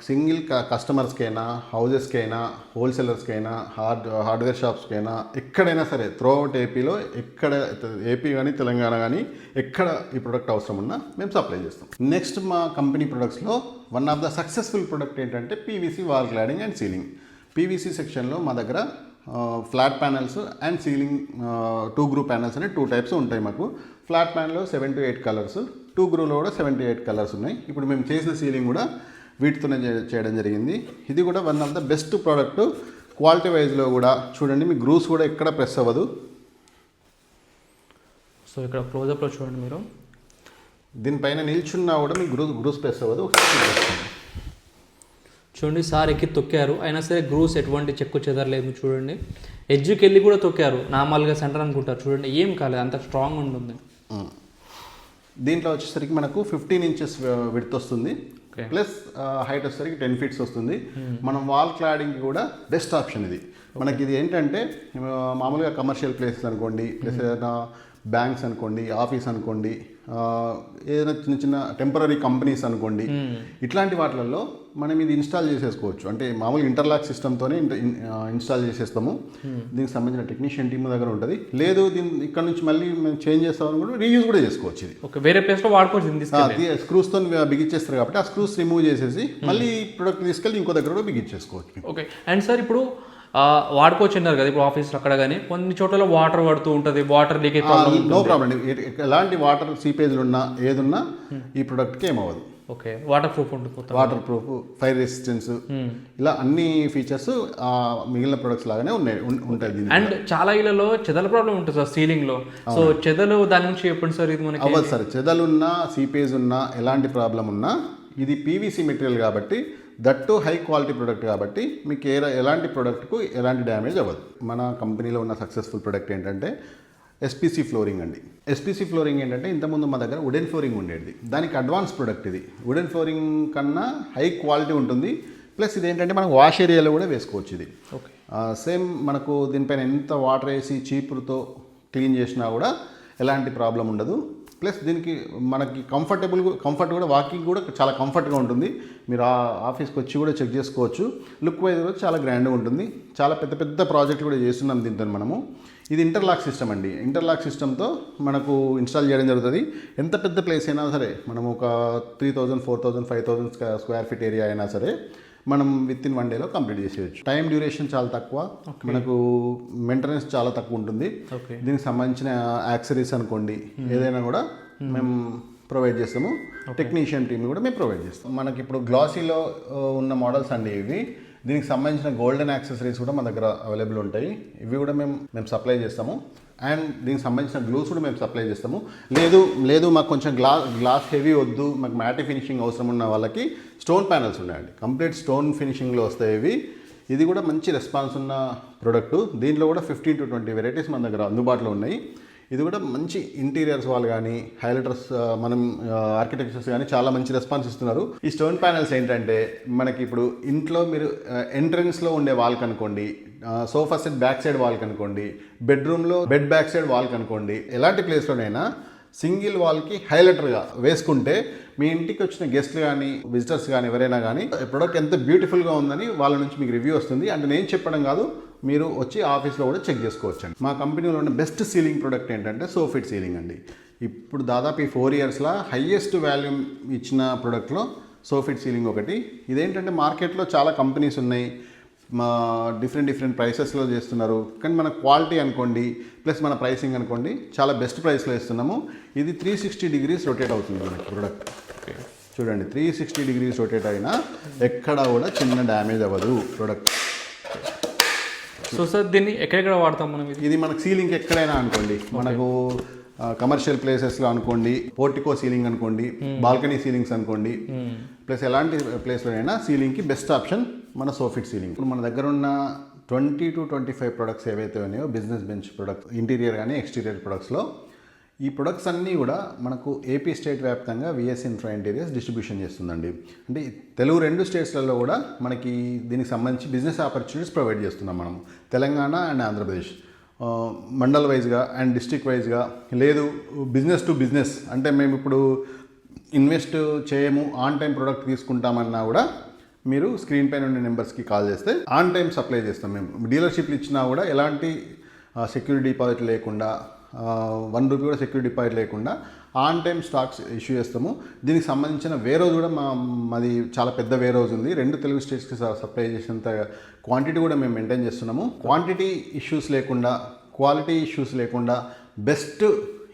సింగిల్ కస్టమర్స్కైనా, హౌజెస్కైనా, హోల్సేలర్స్కైనా, హార్డ్వేర్ షాప్స్కైనా, ఎక్కడైనా సరే త్రూఅవుట్ ఏపీలో, ఎక్కడ ఏపీ కానీ తెలంగాణ కానీ ఎక్కడ ఈ ప్రోడక్ట్ అవసరం ఉన్నా మేము సప్లై చేస్తాం. నెక్స్ట్ మా కంపెనీ ప్రొడక్ట్స్లో one of the successful product ఏంటంటే PVC wall cladding and ceiling. PVC సెక్షన్లో మా దగ్గర flat panels and ceiling 2 groove panels అని 2 టైప్స్ ఉంటాయి మాకు. ఫ్లాట్ ప్యానల్లో 7 to 8 కలర్స్, 2 గ్రూలో కూడా 7 to 8 కలర్స్ ఉన్నాయి. ఇప్పుడు మేము చేసిన సీలింగ్ కూడా వీటితోనే చేయడం జరిగింది. ఇది కూడా one of the best product quality వైజ్లో కూడా. చూడండి, మీ గ్రూస్ కూడా ఎక్కడ ప్రెస్ అవ్వదు. సో ఇక్కడ క్లోజప్లో చూడండి మీరు, దీనిపైన నిల్చున్నా కూడా మీ గ్రూస్ ప్రెస్ అవ్వదు. చూడండి, సార్ ఎక్కి తొక్కారు, అయినా సరే గ్రూస్ ఎటువంటి చెక్కు చెదరలేదు. చూడండి, ఎడ్జ్కి వెళ్ళి కూడా తొక్కారు, నార్మల్గా సెంటర్ అనుకుంటారు, చూడండి ఏం కాలేదు, అంత స్ట్రాంగ్ ఉంటుంది. దీంట్లో వచ్చేసరికి మనకు 15 inches విడ్త్ వస్తుంది, ప్లస్ హైట్ వచ్చేసరికి 10 feet వస్తుంది. మనం వాల్ క్లాడింగ్ కూడా బెస్ట్ ఆప్షన్ ఇది. మనకి ఇది ఏంటంటే మామూలుగా కమర్షియల్ ప్లేసెస్ అనుకోండి, ప్లస్ ఏదైనా బ్యాంక్స్ అనుకోండి, ఆఫీస్ అనుకోండి, ఏదైనా చిన్న చిన్న టెంపరీ కంపెనీస్ అనుకోండి, ఇట్లాంటి వాటిలలో మనం ఇది ఇన్స్టాల్ చేసేసుకోవచ్చు. అంటే మామూలుగా ఇంటర్లాక్ సిస్టమ్తోనే ఇన్స్టాల్ చేసేస్తాము. దీనికి సంబంధించిన టెక్నీషియన్ టీమ్ దగ్గర ఉంటుంది. లేదు ఇక్కడ నుంచి మళ్ళీ మేము చేంజ్ చేస్తామని కూడా రీయూజ్ కూడా చేసుకోవచ్చు. ఇది వేరే ప్లేస్లో వాడుకోవచ్చు. స్క్రూస్తో బిగించేస్తారు కాబట్టి ఆ స్క్రూస్ రిమూవ్ చేసేసి మళ్ళీ ప్రొడక్ట్ తీసుకెళ్ళి ఇంకో దగ్గర కూడా బిగించేసుకోవచ్చు. ఓకే, అండ్ సార్ ఇప్పుడు వాడుకోవచ్చు అన్నారు కదా, ఇప్పుడు ఆఫీస్లో అక్కడ కానీ కొన్ని చోట్ల వాటర్ పడుతూ ఉంటుంది, వాటర్ లీకేజ్ నో ప్రాబ్లం. ఎలాంటి వాటర్ సీపేజ్లు ఉన్నా ఏదున్నా ఈ ప్రొడక్ట్కి ఏమవ్వదు. ఓకే, వాటర్ ప్రూఫ్ ఉంటుంది, వాటర్ ప్రూఫ్, ఫైర్ రెసిస్టెన్స్, ఇలా అన్ని ఫీచర్స్ మిగిలిన ప్రొడక్ట్స్ లాగానే ఉంటాయి. అండ్ చాలా ఇళ్లలో చెదల ప్రాబ్లం ఉంటుంది సార్ సీలింగ్లో. సో చెదలు దాని నుంచి చెప్పండి సార్. ఇది మనకి అవ్వదు సార్, చెదలున్నా సీపేజ్ ఉన్నా ఎలాంటి ప్రాబ్లం ఉన్నా ఇది పీవీసీ మెటీరియల్ కాబట్టి, దట్టు హై క్వాలిటీ ప్రోడక్ట్ కాబట్టి మీకు ఎలాంటి ప్రోడక్ట్కు ఎలాంటి డ్యామేజ్ అవ్వదు. మన కంపెనీలో ఉన్న సక్సెస్ఫుల్ ప్రోడక్ట్ ఏంటంటే ఎస్పీసీ ఫ్లోరింగ్ అండి. ఎస్పీసీ ఫ్లోరింగ్ ఏంటంటే ఇంతకుముందు మా దగ్గర వుడెన్ ఫ్లోరింగ్ ఉండేది, దానికి అడ్వాన్స్ ప్రోడక్ట్ ఇది. వుడెన్ ఫ్లోరింగ్ కన్నా హై క్వాలిటీ ఉంటుంది, ప్లస్ ఇది ఏంటంటే మనకు వాష్ ఏరియాలో కూడా వేసుకోవచ్చు. ఇది ఓకే, సేమ్ మనకు దీనిపైన ఎంత వాటర్ వేసి చీపురుతో క్లీన్ చేసినా కూడా ఎలాంటి ప్రాబ్లం ఉండదు. ప్లస్ దీనికి మనకి కంఫర్ట్ కూడా, వాకింగ్ కూడా చాలా కంఫర్ట్గా ఉంటుంది. మీరు ఆఫీస్కి వచ్చి కూడా చెక్ చేసుకోవచ్చు. లుక్ వైజ్ కూడా చాలా గ్రాండ్గా ఉంటుంది. చాలా పెద్ద పెద్ద ప్రాజెక్ట్ కూడా చేస్తున్నాం దీంతో మనము. ఇది ఇంటర్లాక్ సిస్టమ్ అండి. ఇంటర్లాక్ సిస్టమ్తో మనకు ఇన్స్టాల్ చేయడం జరుగుతుంది. ఎంత పెద్ద ప్లేస్ అయినా సరే, మనం ఒక 3000, 4000, 5000 స్క్వేర్ ఫీట్ ఏరియా అయినా సరే మనం విత్-ఇన్ 1 డేలో కంప్లీట్ చేసేయచ్చు. టైం డ్యూరేషన్ చాలా తక్కువ, మనకు మెయింటెనెన్స్ చాలా తక్కువ ఉంటుంది. దీనికి సంబంధించిన యాక్సరీస్ అనుకోండి ఏదైనా కూడా మేము ప్రొవైడ్ చేస్తాము. టెక్నీషియన్ టీమ్ కూడా మేము ప్రొవైడ్ చేస్తాం. మనకి ఇప్పుడు గ్లాసీలో ఉన్న మోడల్స్ అండి ఇవి. దీనికి సంబంధించిన గోల్డెన్ యాక్సెసరీస్ కూడా మన దగ్గర అవైలబుల్ ఉంటాయి. ఇవి కూడా మేము సప్లై చేస్తాము. అండ్ దీనికి సంబంధించిన గ్లూస్ కూడా మేము సప్లై చేస్తాము. లేదు మాకు కొంచెం గ్లాస్ హెవీ వద్దు, మాకు మ్యాటి ఫినిషింగ్ అవసరం ఉన్న వాళ్ళకి స్టోన్ ప్యానల్స్ ఉన్నాయండి. కంప్లీట్ స్టోన్ ఫినిషింగ్లో వస్తాయి ఇవి. ఇది కూడా మంచి రెస్పాన్స్ ఉన్న ప్రోడక్ట్. దీంట్లో కూడా 15 to 20 వెరైటీస్ మన దగ్గర అందుబాటులో ఉన్నాయి. ఇది కూడా మంచి ఇంటీరియర్స్ వాళ్ళు కానీ, హైలైటర్స్, మనం ఆర్కిటెక్చర్స్ కానీ చాలా మంచి రెస్పాన్స్ ఇస్తున్నారు. ఈ స్టోన్ ప్యానల్స్ ఏంటంటే మనకి ఇప్పుడు ఇంట్లో మీరు ఎంట్రన్స్లో ఉండే వాల్ కనుకోండి, sofa set back side wall కనుకోండి, బెడ్రూమ్లో బెడ్ బ్యాక్ సైడ్ వాల్ కనుకోండి, ఎలాంటి ప్లేస్లోనైనా సింగిల్ వాల్కి హైలైటర్గా వేసుకుంటే మీ ఇంటికి వచ్చిన గెస్ట్లు కానీ విజిటర్స్ కానీ ఎవరైనా కానీ ప్రోడక్ట్ ఎంత బ్యూటిఫుల్గా ఉందని వాళ్ళ నుంచి మీకు రివ్యూ వస్తుంది. అంటే నేను చెప్పడం కాదు, మీరు వచ్చి ఆఫీస్లో కూడా చెక్ చేసుకోవచ్చండి. మా కంపెనీలో ఉన్న బెస్ట్ సీలింగ్ ప్రోడక్ట్ ఏంటంటే సోఫిట్ సీలింగ్ అండి. ఇప్పుడు దాదాపు ఈ 4 ఇయర్స్లో హయ్యెస్ట్ వాల్యూమ్ ఇచ్చిన ప్రోడక్ట్లో సోఫిట్ సీలింగ్ ఒకటి. ఇదేంటంటే మార్కెట్లో చాలా కంపెనీస్ ఉన్నాయి, మా డిఫరెంట్ ప్రైసెస్లో చేస్తున్నారు. కానీ మన క్వాలిటీ అనుకోండి ప్లస్ మన ప్రైసింగ్ అనుకోండి చాలా బెస్ట్ ప్రైస్లో ఇస్తున్నాము. ఇది 360 degrees రొటేట్ అవుతుంది మనకి ప్రోడక్ట్. చూడండి 360 degrees రొటేట్ అయినా ఎక్కడ కూడా చిన్న డ్యామేజ్ అవ్వదు ప్రోడక్ట్. సో సార్ దీన్ని ఎక్కడెక్కడ వాడతాం మనం? ఇది మనకు సీలింగ్ ఎక్కడైనా అనుకోండి, మనకు కమర్షియల్ ప్లేసెస్లో అనుకోండి, పోర్టికో సీలింగ్ అనుకోండి, బాల్కనీ సీలింగ్స్ అనుకోండి, ప్లస్ ఎలాంటి ప్లేస్లో అయినా సీలింగ్కి బెస్ట్ ఆప్షన్ మన సోఫిట్ సీలింగ్. ఇప్పుడు మన దగ్గర ఉన్న 20 to 25 ప్రొడక్ట్స్ ఏవైతే ఉన్నాయో బిజినెస్ బెంచ్ ప్రొడక్ట్స్, ఇంటీరియర్ కానీ ఎక్స్టీరియర్ ప్రొడక్ట్స్లో ఈ ప్రొడక్ట్స్ అన్నీ కూడా మనకు ఏపీ స్టేట్ వ్యాప్తంగా విఎస్ ఇన్ఫ్రా ఇంటీరియర్స్ డిస్ట్రిబ్యూషన్ చేస్తుందండి. అంటే తెలుగు 2 స్టేట్స్లలో కూడా మనకి దీనికి సంబంధించి బిజినెస్ ఆపర్చునిటీస్ ప్రొవైడ్ చేస్తున్నాం మనం, తెలంగాణ అండ్ ఆంధ్రప్రదేశ్. మండల్ వైజ్గా అండ్ డిస్ట్రిక్ట్ వైజ్గా, లేదు బిజినెస్ టు బిజినెస్ అంటే మేము ఇప్పుడు ఇన్వెస్ట్ చేయము ఆన్ టైం ప్రోడక్ట్ తీసుకుంటామన్నా కూడా మీరు స్క్రీన్ పైన ఉన్న నెంబర్స్కి కాల్ చేస్తే ఆన్ టైం సప్లై చేస్తాం. మేము డీలర్షిప్లు ఇచ్చినా కూడా ఎలాంటి సెక్యూరిటీ డిపాజిట్ లేకుండా, 1 రూపీ కూడా సెక్యూరిటీ డిపాజిట్ లేకుండా ఆన్ టైం స్టాక్స్ ఇష్యూ చేస్తాము. దీనికి సంబంధించిన వేరోజ్ కూడా మాది చాలా పెద్ద వేరోజ్ ఉంది. 2 తెలుగు స్టేట్స్కి సప్లై చేసేంత క్వాంటిటీ కూడా మేము మెయింటైన్ చేస్తున్నాము. క్వాంటిటీ ఇష్యూస్ లేకుండా, క్వాలిటీ ఇష్యూస్ లేకుండా best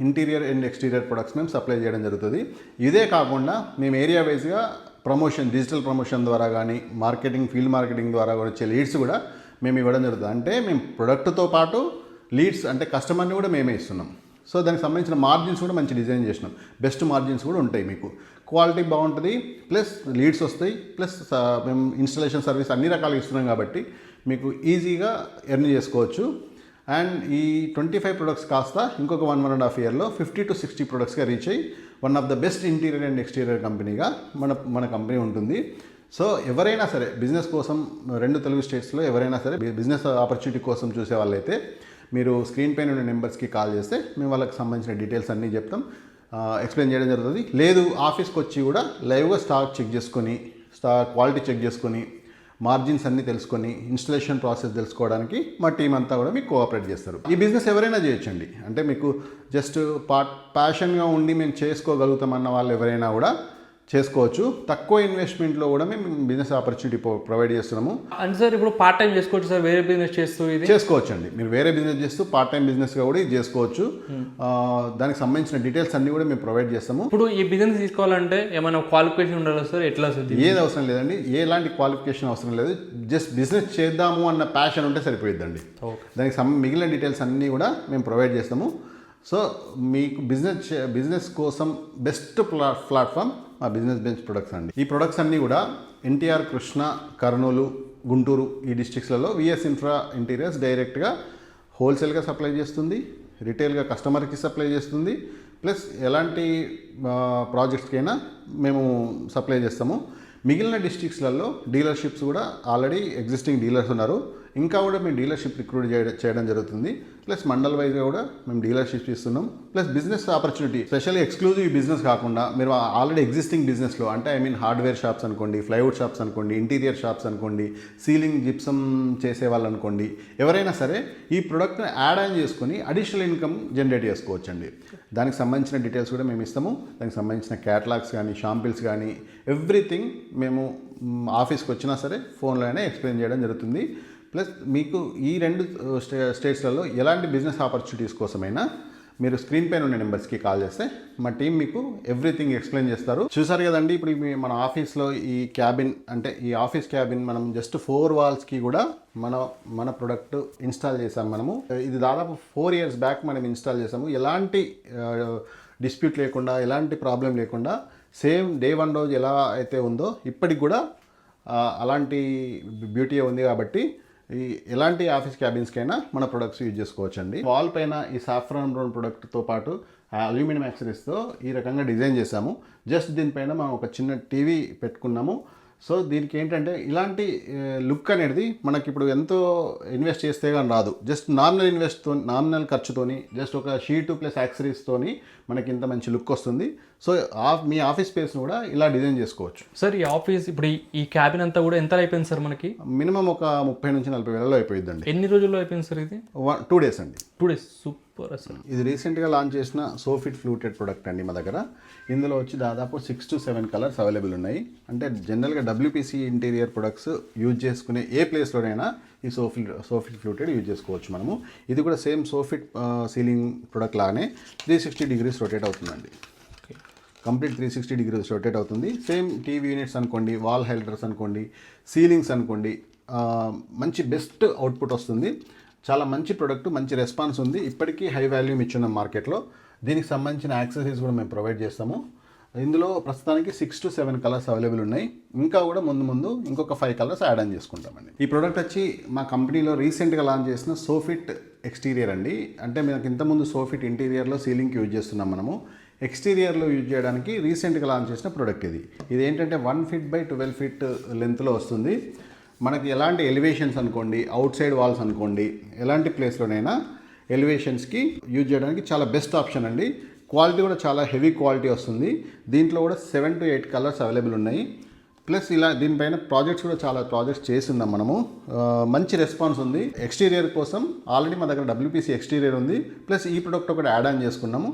interior and exterior products మేము సప్లై చేయడం జరుగుతుంది. ఇదే కాకుండా మేము ఏరియా వైజ్గా ప్రమోషన్, డిజిటల్ ప్రమోషన్ ద్వారా కానీ మార్కెటింగ్, ఫీల్డ్ మార్కెటింగ్ ద్వారా కూడా వచ్చే లీడ్స్ కూడా మేము ఇవ్వడం జరుగుతుంది. అంటే మేము ప్రొడక్ట్తో పాటు లీడ్స్ అంటే కస్టమర్ని కూడా మేమే ఇస్తున్నాం. సో దానికి సంబంధించిన మార్జిన్స్ కూడా మంచి డిజైన్ చేసినాం. బెస్ట్ మార్జిన్స్ కూడా ఉంటాయి, మీకు క్వాలిటీ బాగుంటుంది, ప్లస్ లీడ్స్ వస్తాయి, ప్లస్ మేము ఇన్స్టలేషన్ సర్వీస్ అన్ని రకాలుగా ఇస్తున్నాం కాబట్టి మీకు ఈజీగా ఎర్న్ చేసుకోవచ్చు. అండ్ ఈ 25 ప్రొడక్ట్స్ కాస్త ఇంకొక 1.5 ఇయర్లో 50 to 60 ప్రొడక్ట్స్గా రీచ్ అయ్యి one of the best interior and exterior కంపెనీగా మన కంపెనీ ఉంటుంది. సో ఎవరైనా సరే బిజినెస్ కోసం 2 తెలుగు స్టేట్స్లో ఎవరైనా సరే బిజినెస్ ఆపర్చునిటీ కోసం చూసే వాళ్ళైతే మీరు స్క్రీన్ పైన ఉన్న నెంబర్స్కి కాల్ చేస్తే మేము వాళ్ళకి సంబంధించిన డీటెయిల్స్ అన్నీ చెప్తాం, ఎక్స్ప్లెయిన్ చేయడం జరుగుతుంది. లేదు ఆఫీస్కి వచ్చి కూడా లైవ్గా స్టాక్ చెక్ చేసుకొని, క్వాలిటీ చెక్ చేసుకొని, మార్జిన్స్ అన్నీ తెలుసుకొని, ఇన్స్టలేషన్ ప్రాసెస్ తెలుసుకోవడానికి మా టీం అంతా కూడా మీకు కోఆపరేట్ చేస్తారు. ఈ బిజినెస్ ఎవరైనా చేయొచ్చండి. అంటే మీకు జస్ట్ ప్యాషన్గా ఉండి మేము చేసుకోగలుగుతామన్న వాళ్ళు ఎవరైనా కూడా చేసుకోవచ్చు. తక్కువ ఇన్వెస్ట్మెంట్లో కూడా మేము బిజినెస్ ఆపర్చునిటీ ప్రొవైడ్ చేస్తున్నాము. అంటే సార్ ఇప్పుడు పార్ట్ టైం చేసుకోవచ్చు సార్, వేరే బిజినెస్ చేస్తూ ఇది చేసుకోవచ్చు అండి. మీరు వేరే బిజినెస్ చేస్తూ పార్ట్ టైం బిజినెస్గా కూడా ఇది చేసుకోవచ్చు. దానికి సంబంధించిన డీటెయిల్స్ అన్నీ కూడా మేము ప్రొవైడ్ చేస్తాము. ఇప్పుడు ఈ బిజినెస్ తీసుకోవాలంటే ఏమైనా క్వాలిఫికేషన్ ఉండాలి సార్? ఎట్లా సార్? ఏది అవసరం లేదండి, ఎలాంటి క్వాలిఫికేషన్ అవసరం లేదు. జస్ట్ బిజినెస్ చేద్దాము అన్న ప్యాషన్ ఉంటే సరిపోయిద్దండి. దానికి మిగిలిన డీటెయిల్స్ అన్నీ కూడా మేము ప్రొవైడ్ చేస్తాము. సో మీకు బిజినెస్ కోసం బెస్ట్ ప్లాట్ఫామ్ మా బిజినెస్ బెంచ్ ప్రొడక్ట్స్ అండి. ఈ ప్రొడక్ట్స్ అన్నీ కూడా ఎన్టీఆర్, కృష్ణ, కర్నూలు, గుంటూరు ఈ డిస్ట్రిక్ట్స్లలో విఎస్ ఇన్ఫ్రా ఇంటీరియర్స్ డైరెక్ట్గా హోల్సేల్గా సప్లై చేస్తుంది, రిటైల్గా కస్టమర్కి సప్లై చేస్తుంది, ప్లస్ ఎలాంటి ప్రాజెక్ట్స్కైనా మేము సప్లై చేస్తాము. మిగిలిన డిస్ట్రిక్ట్స్లలో డీలర్షిప్స్ కూడా ఆల్రెడీ ఎగ్జిస్టింగ్ డీలర్స్ ఉన్నారు, ఇంకా కూడా మేము డీలర్షిప్ రిక్రూట్ చేయడం జరుగుతుంది. ప్లస్ మండల్ వైజ్గా కూడా మేము డీలర్షిప్స్ ఇస్తున్నాం. Plus business opportunity, specially exclusive business కాకుండా మీరు ఆల్రెడీ ఎగ్జిస్టింగ్ బిజినెస్లో అంటే హార్డ్వేర్ షాప్స్ అనుకోండి, ప్లైవుడ్ షాప్స్ అనుకోండి, ఇంటీరియర్ షాప్స్ అనుకోండి, సీలింగ్ జిప్సమ్ చేసే వాళ్ళు అనుకోండి, ఎవరైనా సరే ఈ ప్రోడక్ట్ని యాడ్ ఆన్ చేసుకొని అడిషనల్ ఇన్కమ్ జనరేట్ చేసుకోవచ్చండి. దానికి సంబంధించిన డీటెయిల్స్ కూడా మేము ఇస్తాము. దానికి సంబంధించిన క్యాటలాగ్స్ కానీ, షాంపిల్స్ కానీ, ఎవ్రీథింగ్ మేము ఆఫీస్కి వచ్చినా సరే ఫోన్లోనే ఎక్స్ప్లెయిన్ చేయడం జరుగుతుంది. ప్లస్ మీకు ఈ 2 స్టేట్స్లలో ఎలాంటి బిజినెస్ ఆపర్చునిటీస్ కోసమైనా మీరు స్క్రీన్ పైన ఉన్న నెంబర్స్కి కాల్ చేస్తే మా టీం మీకు ఎవ్రీథింగ్ ఎక్స్ప్లెయిన్ చేస్తారు. చూసారు కదండి, ఇప్పుడు మన ఆఫీస్లో ఈ క్యాబిన్ అంటే ఈ ఆఫీస్ క్యాబిన్ మనం జస్ట్ 4 వాల్స్కి కూడా మన ప్రొడక్ట్ ఇన్స్టాల్ చేసాం మనము. ఇది దాదాపు 4 years బ్యాక్ మనం ఇన్స్టాల్ చేసాము. ఎలాంటి డిస్ప్యూట్ లేకుండా, ఎలాంటి ప్రాబ్లం లేకుండా సేమ్ డే 1 రోజు ఎలా అయితే ఉందో ఇప్పటికి కూడా అలాంటి బ్యూటీ ఉంది. కాబట్టి ఈ ఎలాంటి ఆఫీస్ క్యాబిన్స్కైనా మన ప్రొడక్ట్స్ యూజ్ చేసుకోవచ్చండి. వాల్ పైన ఈ సాఫ్రాన్ బ్రౌన్ ప్రొడక్ట్తో పాటు అల్యూమినియం యాక్సరీస్తో ఈ రకంగా డిజైన్ చేసాము. జస్ట్ దీనిపైన మనం ఒక చిన్న టీవీ పెట్టుకున్నాము. సో దీనికి ఏంటంటే ఇలాంటి లుక్ అనేది మనకి ఇప్పుడు ఎంతో ఇన్వెస్ట్ చేస్తే కానీ రాదు. జస్ట్ నామినల్ ఖర్చుతోని జస్ట్ ఒక షీటు ప్లస్ యాక్సరీస్తోని మనకి ఇంత మంచి లుక్ వస్తుంది. సో మీ ఆఫీస్ స్పేస్ను కూడా ఇలా డిజైన్ చేసుకోవచ్చు. సార్ ఈ ఆఫీస్ ఇప్పుడు ఈ క్యాబిన్ అంతా కూడా ఎంత అయిపోయింది సార్ మనకి? మినిమం ఒక 30 నుంచి 40 వేలలో అయిపోయిందండి. ఎన్ని రోజుల్లో అయిపోయింది సార్ ఇది? 2 days అండి. 2 days. సూపర్ అసలు. ఇది రీసెంట్గా లాంచ్ చేసిన సోఫిట్ ఫ్లూటెడ్ ప్రొడక్ట్ అండి మా దగ్గర. ఇందులో వచ్చి దాదాపు 6 to 7 కలర్స్ అవైలబుల్ ఉన్నాయి. అంటే జనరల్గా WPC ఇంటీరియర్ ప్రొడక్ట్స్ యూజ్ చేసుకునే ఏ ప్లేస్లోనైనా ఈ సోఫిట్ ఫ్లూటెడ్ యూజ్ చేసుకోవచ్చు మనము. ఇది కూడా సేమ్ సోఫిట్ సీలింగ్ ప్రొడక్ట్ లాగానే 360 degrees రొటేట్ అవుతుందండి. కంప్లీట్ 360 degrees రొటేట్ అవుతుంది. సేమ్ టీవీ యూనిట్స్ అనుకోండి, వాల్ హైల్డర్స్ అనుకోండి, సీలింగ్స్ అనుకోండి, మంచి బెస్ట్ అవుట్పుట్ వస్తుంది. చాలా మంచి ప్రొడక్ట్, మంచి రెస్పాన్స్ ఉంది. ఇప్పటికీ హై వాల్యూమ్ ఇచ్చున్నాం మార్కెట్లో. దీనికి సంబంధించిన యాక్సెసరీస్ కూడా మేము ప్రొవైడ్ చేస్తాము. ఇందులో ప్రస్తుతానికి 6 to 7 కలర్స్ అవైలబుల్ ఉన్నాయి. ఇంకా కూడా ముందు ఇంకొక 5 కలర్స్ యాడ్ ఆన్ చేసుకుంటామండి. ఈ ప్రోడక్ట్ వచ్చి మా కంపెనీలో రీసెంట్గా లాంచ్ చేసిన సోఫిట్ ఎక్స్టీరియర్ అండి. అంటే మనకి ఇంతకుముందు సోఫిట్ ఇంటీరియర్లో సీలింగ్కి యూజ్ చేస్తున్నాం మనము. ఎక్స్టీరియర్లో యూజ్ చేయడానికి రీసెంట్గా లాంచ్ చేసిన ప్రోడక్ట్ ఇది. ఇది ఏంటంటే 1 feet by 12 feet లెంత్లో వస్తుంది. మనకి ఎలాంటి ఎలివేషన్స్ అనుకోండి, అవుట్ సైడ్ వాల్స్ అనుకోండి, ఎలాంటి ప్లేస్లోనైనా ఎలివేషన్స్కి యూజ్ చేయడానికి చాలా బెస్ట్ ఆప్షన్ అండి. క్వాలిటీ కూడా చాలా హెవీ క్వాలిటీ వస్తుంది. దీంట్లో కూడా 7 to 8 కలర్స్ అవైలబుల్ ఉన్నాయి. ప్లస్ ఇలా దీనిపైన ప్రాజెక్ట్స్ కూడా చాలా ప్రాజెక్ట్స్ చేస్తున్నాం మనము. మంచి రెస్పాన్స్ ఉంది. ఎక్స్టీరియర్ కోసం ఆల్రెడీ మా దగ్గర WPC ఎక్స్టీరియర్ ఉంది. ప్లస్ ఈ ప్రొడక్ట్ ఒకటి యాడ్ ఆన్ చేసుకున్నాము.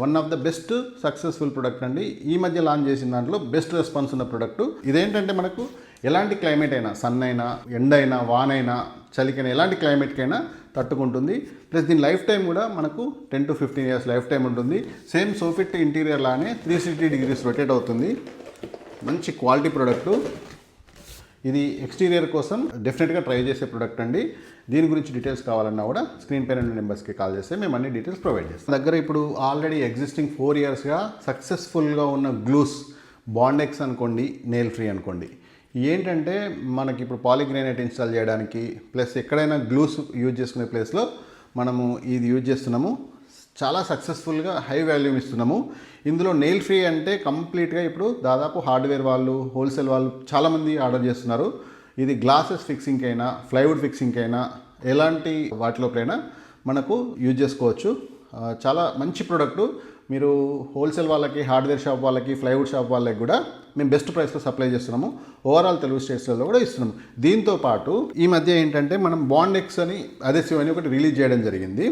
One of the best successful product అండి. ఈ మధ్య లాంచ్ చేసిన దాంట్లో బెస్ట్ రెస్పాన్స్ ఉన్న ప్రొడక్ట్. ఇదేంటంటే మనకు ఎలాంటి క్లైమేట్ అయినా, సన్ అయినా, ఎండ అయినా, వాన్ అయినా, చలికైనా, ఎలాంటి క్లైమేట్కైనా తట్టుకుంటుంది. ప్లస్ దీని లైఫ్ టైం కూడా మనకు 10 to 15 years లైఫ్ టైం ఉంటుంది. సేమ్ సోఫిట్ ఇంటీరియర్ లానే 360 degrees రొటేట్ అవుతుంది. మంచి క్వాలిటీ ప్రొడక్టు. ఇది ఎక్స్టీరియర్ కోసం డెఫినెట్గా ట్రై చేసే ప్రొడక్ట్ అండి. దీని గురించి డీటెయిల్స్ కావాలన్నా కూడా స్క్రీన్ పైన ఉన్న నెంబర్స్కి కాల్ చేస్తే మేము అన్ని డీటెయిల్స్ ప్రొవైడ్ చేస్తాం. దగ్గర ఇప్పుడు ఆల్రెడీ ఎగ్జిస్టింగ్ 4 yearsగా సక్సెస్ఫుల్గా ఉన్న గ్లూస్, బాండెక్స్ అనుకోండి, నెయిల్ ఫ్రీ అనుకోండి, ఏంటంటే మనకి ఇప్పుడు పాలిగ్రానైట్ ఇన్స్టాల్ చేయడానికి ప్లస్ ఎక్కడైనా గ్లూస్ యూజ్ చేసుకునే ప్లేస్లో మనము ఇది యూజ్ చేస్తున్నాము. చాలా సక్సెస్ఫుల్గా హై వాల్యూమ్ ఇస్తున్నాము. ఇందులో నెయిల్ ఫ్రీ అంటే కంప్లీట్గా ఇప్పుడు దాదాపు హార్డ్వేర్ వాళ్ళు, హోల్సేల్ వాళ్ళు చాలామంది ఆర్డర్ చేస్తున్నారు. ఇది గ్లాసెస్ ఫిక్సింగ్ అయినా, ప్లైవుడ్ ఫిక్సింగ్ అయినా, ఎలాంటి వాటిలోపైనా మనకు యూజ్ చేసుకోవచ్చు. చాలా మంచి ప్రోడక్టు. మీరు హోల్సేల్ వాళ్ళకి, హార్డ్వేర్ షాప్ వాళ్ళకి, ప్లైవుడ్ షాప్ వాళ్ళకి కూడా మేము బెస్ట్ ప్రైస్లో సప్లై చేస్తున్నాము. ఓవరాల్ తెలుగు స్టేట్స్లలో కూడా ఇస్తున్నాము. దీంతో పాటు ఈ మధ్య ఏంటంటే మనం బాండెక్స్ అని అదెసివ్ అని ఒకటి రిలీజ్ చేయడం జరిగింది.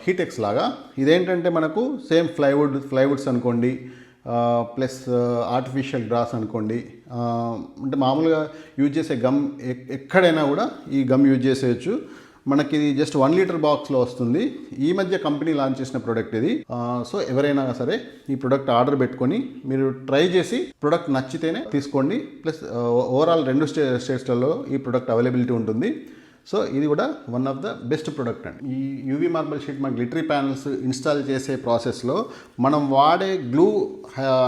హీటెక్స్ లాగా. ఇదేంటంటే మనకు సేమ్ ప్లైవుడ్స్ అనుకోండి, ప్లస్ ఆర్టిఫిషియల్ గ్రాస్ అనుకోండి, అంటే మామూలుగా యూజ్ చేసే గమ్ ఎక్కడైనా కూడా ఈ గమ్ యూజ్ చేసేయచ్చు. మనకి ఇది జస్ట్ 1 liter బాక్స్లో వస్తుంది. ఈ మధ్య కంపెనీ లాంచ్ చేసిన ప్రోడక్ట్ ఇది. సో ఎవరైనా సరే ఈ ప్రోడక్ట్ ఆర్డర్ పెట్టుకొని మీరు ట్రై చేసి ప్రోడక్ట్ నచ్చితేనే తీసుకోండి. ప్లస్ ఓవరాల్ 2 స్టేట్స్లలో ఈ ప్రోడక్ట్ అవైలబిలిటీ ఉంటుంది. సో ఇది కూడా one of the best product అండి. ఈ యూవీ మార్బల్ షీట్ మన గ్లిటరీ ప్యానల్స్ ఇన్స్టాల్ చేసే ప్రాసెస్లో మనం వాడే గ్లూ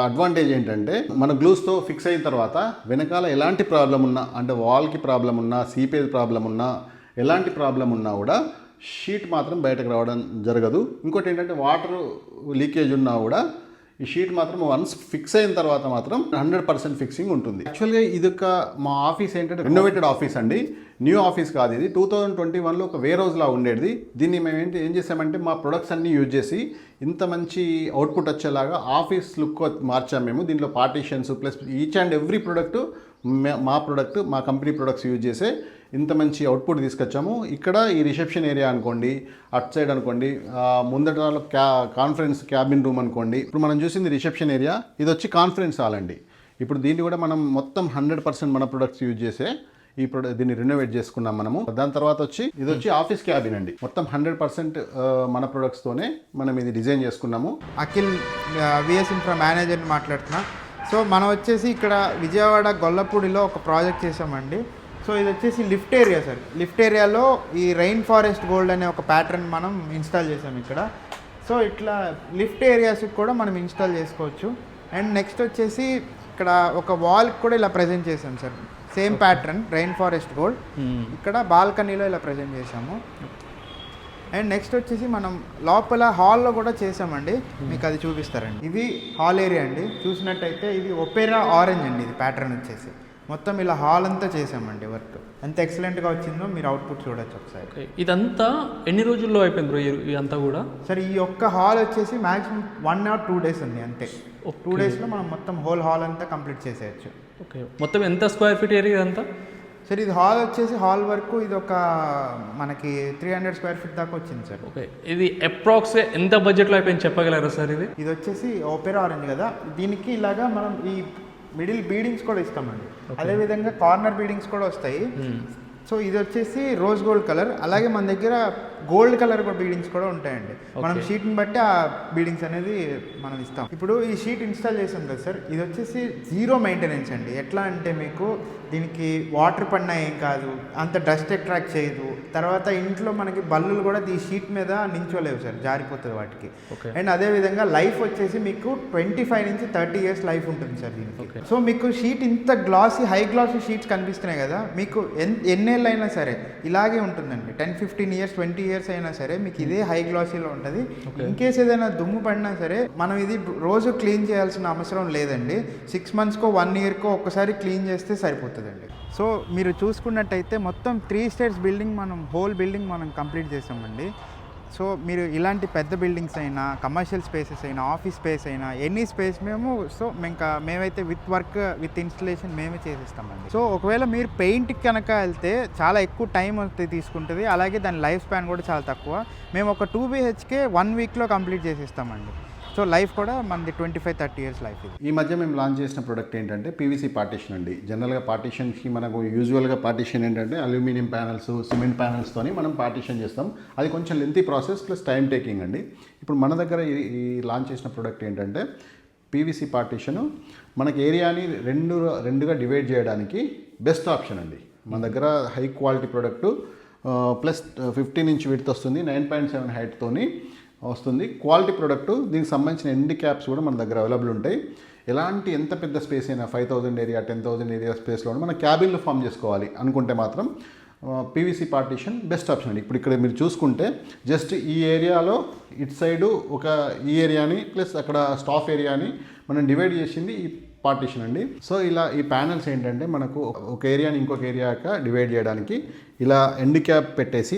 అడ్వాంటేజ్ ఏంటంటే, మన గ్లూస్తో ఫిక్స్ అయిన తర్వాత వెనకాల ఎలాంటి ప్రాబ్లం ఉన్నా, అంటే వాల్కి ప్రాబ్లం ఉన్నా, సీపేజ్ ప్రాబ్లం ఉన్నా, ఎలాంటి ప్రాబ్లం ఉన్నా కూడా షీట్ మాత్రం బయటకు రావడం జరగదు. ఇంకోటి ఏంటంటే వాటర్ లీకేజ్ ఉన్నా కూడా ఈ షీట్ మాత్రం వన్స్ ఫిక్స్ అయిన తర్వాత మాత్రం 100% ఫిక్సింగ్ ఉంటుంది. యాక్చువల్గా ఇది ఒక మా ఆఫీస్ ఏంటంటే రెనోవేటెడ్ ఆఫీస్ అండి, న్యూ ఆఫీస్ కాదు ఇది. 2021లో ఒక వేర్ హౌస్లా ఉండేది. దీన్ని మేము ఏం చేసామంటే మా ప్రొడక్ట్స్ అన్నీ యూజ్ చేసి ఇంత మంచి అవుట్పుట్ వచ్చేలాగా ఆఫీస్ లుక్ మార్చాము మేము. దీంట్లో partitions plus each and every product మా కంపెనీ ప్రొడక్ట్స్ యూజ్ చేసే ఇంత మంచి అవుట్పుట్ తీసుకొచ్చాము. ఇక్కడ ఈ రిసెప్షన్ ఏరియా అనుకోండి, అట్ సైడ్ అనుకోండి, ముందట కాన్ఫరెన్స్ క్యాబిన్ రూమ్ అనుకోండి. ఇప్పుడు మనం చూసింది రిసెప్షన్ ఏరియా, ఇది వచ్చి కాన్ఫరెన్స్ హాల్ అండి. ఇప్పుడు దీన్ని కూడా మనం మొత్తం 100% మన ప్రొడక్ట్స్ యూజ్ చేసే దీన్ని రెనోవేట్ చేసుకున్నాం మనము. దాని తర్వాత ఇది వచ్చి ఆఫీస్ క్యాబిన్ అండి. మొత్తం 100% మన ప్రొడక్ట్స్తోనే మనం ఇది డిజైన్ చేసుకున్నాము. అఖిల్ విఎస్ ఇన్ఫ్రా మేనేజర్ని మాట్లాడుతున్నా. సో మనం వచ్చేసి ఇక్కడ విజయవాడ గొల్లపూడిలో ఒక ప్రాజెక్ట్ చేసామండి. సో ఇది వచ్చేసి లిఫ్ట్ ఏరియా సార్. లిఫ్ట్ ఏరియాలో ఈ రెయిన్ ఫారెస్ట్ గోల్డ్ అనే ఒక ప్యాటర్న్ మనం ఇన్స్టాల్ చేసాం ఇక్కడ. సో ఇట్లా లిఫ్ట్ ఏరియాస్కి కూడా మనం ఇన్స్టాల్ చేసుకోవచ్చు. అండ్ నెక్స్ట్ వచ్చేసి ఇక్కడ ఒక వాల్కి కూడా ఇలా ప్రజెంట్ చేసాం sir. Same pattern rain forest gold ఇక్కడ బాల్కనీలో ఇలా ప్రజెంట్ చేసాము. అండ్ నెక్స్ట్ వచ్చేసి మనం లోపల హాల్లో కూడా చేసామండి, మీకు అది చూపిస్తారండి. ఇది హాల్ ఏరియా అండి. చూసినట్టయితే ఇది ఒపేరా ఆరెంజ్ అండి, ఇది ప్యాటర్న్ వచ్చేసి మొత్తం ఇలా హాల్ అంతా చేసామండి. వర్క్ ఎంత ఎక్సలెంట్గా వచ్చిందో మీరు అవుట్పుట్ చూడొచ్చు ఒకసారి. ఇదంతా ఎన్ని రోజుల్లో అయిపోయింది బ్రో ఇదంతా కూడా? సరే ఈ ఒక్క హాల్ వచ్చేసి మ్యాక్సిమం 1 or 2 days అండి అంతే. 2 daysలో మనం మొత్తం హోల్ హాల్ అంతా కంప్లీట్ చేసేయచ్చు. ఓకే, మొత్తం ఎంత స్క్వేర్ ఫీట్ ఏరియా ఇదంతా? సార్ ఇది హాల్ వచ్చేసి హాల్ వరకు ఇది ఒక మనకి 300 square feet దాకా వచ్చింది సార్. ఓకే, ఇది అప్రాక్స్ ఎంత బడ్జెట్లో అయిపోయింది చెప్పగలరా సార్? ఇది వచ్చేసి ఓపెరా ఆరెంజ్ కదా, దీనికి ఇలాగా మనం ఈ మిడిల్ బీడింగ్స్ కూడా ఇస్తామండి. అదేవిధంగా కార్నర్ బీడింగ్స్ కూడా వస్తాయి. సో ఇది వచ్చేసి రోజ్ గోల్డ్ కలర్, అలాగే మన దగ్గర గోల్డ్ కలర్ కూడా బీడింగ్స్ కూడా ఉంటాయండి. మనం షీట్ని బట్టి ఆ బీడింగ్స్ అనేది మనం ఇస్తాం. ఇప్పుడు ఈ షీట్ ఇన్స్టాల్ చేసాం కదా సార్, ఇది వచ్చేసి 0 మెయింటెనెన్స్ అండి. ఎట్లా అంటే మీకు దీనికి వాటర్ పడినా ఏం కాదు, అంత డస్ట్ అట్రాక్ట్ చేయదు. తర్వాత ఇంట్లో మనకి బల్లులు కూడా ఈ షీట్ మీద నించోలేవు సార్, జారిపోతుంది వాటికి. అండ్ అదేవిధంగా లైఫ్ వచ్చేసి మీకు 25 నుంచి 30 years లైఫ్ ఉంటుంది సార్ దీనికి. సో మీకు షీట్ ఇంత గ్లాసీ హై గ్లాసీ షీట్స్ కనిపిస్తున్నాయి కదా, మీకు ఎన్నేళ్ళు అయినా సరే ఇలాగే ఉంటుందండి. 10-15 years 20 years అయినా సరే మీకు ఇదే హై గ్లాసీలో ఉంటుంది. ఇన్ కేస్ ఏదైనా దుమ్ము పడినా సరే మనం ఇది రోజు క్లీన్ చేయాల్సిన అవసరం లేదండి. 6 monthsకో 1 yearకో ఒక్కసారి క్లీన్ చేస్తే సరిపోతుందండి. సో మీరు చూసుకున్నట్టయితే మొత్తం 3 states బిల్డింగ్ మనం హోల్ బిల్డింగ్ మనం కంప్లీట్ చేసామండి. సో మీరు ఇలాంటి పెద్ద బిల్డింగ్స్ అయినా, కమర్షియల్ స్పేసెస్ అయినా, ఆఫీస్ స్పేస్ అయినా, ఎనీ స్పేస్ మేమైతే విత్ వర్క్ విత్ ఇన్స్టలేషన్ మేమే చేసిస్తామండి. సో ఒకవేళ మీరు పెయింట్కి కనుక వెళ్తే చాలా ఎక్కువ టైం తీసుకుంటుంది, అలాగే దాని లైఫ్ స్పాన్ కూడా చాలా తక్కువ. మేము ఒక 2 BHK 1 weekలో కంప్లీట్ చేసిస్తామండి. సో లైఫ్ కూడా మనది 25-30 years లైఫ్. ఇది ఈ మధ్య మేము లాంచ్ చేసిన ప్రోడక్ట్ ఏంటంటే పీవీసీ పార్టీషన్ అండి. జనరల్గా పార్టీషన్కి మనకు యూజువల్గా పార్టీషన్ ఏంటంటే అల్యూమినియం ప్యానల్స్, సిమెంట్ ప్యానల్స్తోని మనం పార్టీషన్ చేస్తాం. అది కొంచెం lengthy process plus time taking అండి. ఇప్పుడు మన దగ్గర ఈ లాంచ్ చేసిన ప్రోడక్ట్ ఏంటంటే పీవీసీ పార్టీషను మనకి ఏరియాని రెండుగా డివైడ్ చేయడానికి బెస్ట్ ఆప్షన్ అండి. మన దగ్గర high quality product plus 15 inch width వస్తుంది, 9.7 హైట్తోని వస్తుంది. Quality product. దీనికి సంబంధించిన ఎండ్ క్యాప్స్ కూడా మన దగ్గర అవైలబుల్ ఉంటాయి. ఎలాంటి ఎంత పెద్ద స్పేస్ అయినా 5,000 ఏరియా 10,000 ఏరియా స్పేస్లో మన క్యాబిన్లో ఫామ్ చేసుకోవాలి అనుకుంటే మాత్రం పీవీసీ పార్టీషన్ బెస్ట్ ఆప్షన్ అండి. ఇప్పుడు ఇక్కడ మీరు చూసుకుంటే జస్ట్ ఈ ఏరియాలో ఇటు సైడు ఈ ఏరియాని ప్లస్ అక్కడ స్టాఫ్ ఏరియాని మనం డివైడ్ చేసింది ఈ పార్టీషన్ అండి. సో ఇలా ఈ ప్యానల్స్ ఏంటంటే మనకు ఒక ఏరియాని ఇంకొక ఏరియాగా డివైడ్ చేయడానికి ఇలా ఎండ్ క్యాప్ పెట్టేసి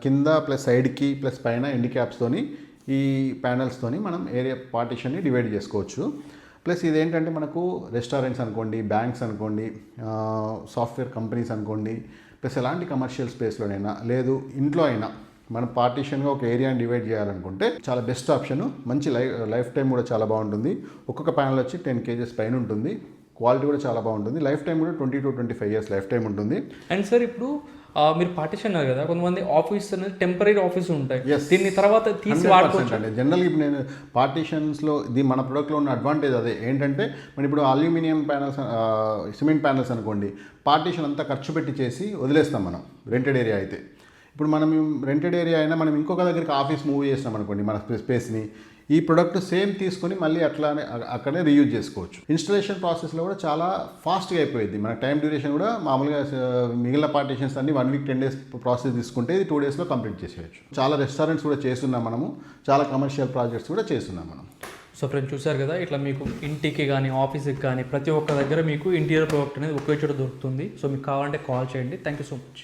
కింద ప్లస్ సైడ్కి ప్లస్ పైన ఎండ్ క్యాప్స్తోని ఈ ప్యానల్స్తోని మనం ఏరియా పార్టీషన్ని డివైడ్ చేసుకోవచ్చు. ప్లస్ ఇదేంటంటే మనకు రెస్టారెంట్స్ అనుకోండి, బ్యాంక్స్ అనుకోండి, సాఫ్ట్వేర్ కంపెనీస్ అనుకోండి, ప్లస్ ఎలాంటి కమర్షియల్ స్పేస్లోనైనా లేదు ఇంట్లో అయినా మనం పార్టీషన్గా ఒక ఏరియాని డివైడ్ చేయాలనుకుంటే చాలా బెస్ట్ ఆప్షన్. మంచి లైఫ్ టైం కూడా చాలా బాగుంటుంది. ఒక్కొక్క ప్యానల్ వచ్చి 10 kgs పైన ఉంటుంది. క్వాలిటీ కూడా చాలా బాగుంటుంది. లైఫ్ టైం కూడా 20 to 25 years లైఫ్ టైం ఉంటుంది. అండ్ సార్ ఇప్పుడు మీరు పార్టీషన్ అన్నారు కదా, కొంతమంది ఆఫీస్ అనేది టెంపరీ ఆఫీస్ ఉంటాయి, దీన్ని తర్వాత తీసి వాడుకోవచ్చు అండి. జనరల్గా ఇప్పుడు నేను పార్టీషన్స్లో మన ప్రోడక్ట్లో ఉన్న అడ్వాంటేజ్ అదే ఏంటంటే మనం ఇప్పుడు అల్యూమినియం ప్యానల్స్, సిమెంట్ ప్యానల్స్ అనుకోండి, పార్టీషన్ అంతా ఖర్చు పెట్టి చేసి వదిలేస్తాం మనం రెంటెడ్ ఏరియా అయితే. ఇప్పుడు మనం రెంటెడ్ ఏరియా అయినా మనం ఇంకొక దగ్గరికి ఆఫీస్ మూవ్ చేస్తాం అనుకోండి మన స్పేస్ని, ఈ ప్రొడక్ట్ సేమ్ తీసుకొని మళ్ళీ అట్లానే అక్కడే రీయూజ్ చేసుకోవచ్చు. ఇన్స్టలేషన్ ప్రాసెస్లో కూడా చాలా ఫాస్ట్గా అయిపోయింది. మన టైం డ్యూరేషన్ కూడా మామూలుగా మిగిలిన పార్టీషన్స్ అన్ని 1 week 10 days ప్రాసెస్ తీసుకుంటే ఇది 2 daysలో కంప్లీట్ చేసేయచ్చు. చాలా రెస్టారెంట్స్ కూడా చేస్తున్నాం మనము, చాలా కమర్షియల్ ప్రాజెక్ట్స్ కూడా చేస్తున్నాం మనం. సో ఫ్రెండ్స్ చూసారు కదా, ఇట్లా మీకు ఇంటికి కానీ ఆఫీస్కి కానీ ప్రతి ఒక్క దగ్గర మీకు ఇంటీరియర్ ప్రోడక్ట్ అనేది ఒకే చోట దొరుకుతుంది. సో మీకు కావాలంటే కాల్ చేయండి. Thank you so much.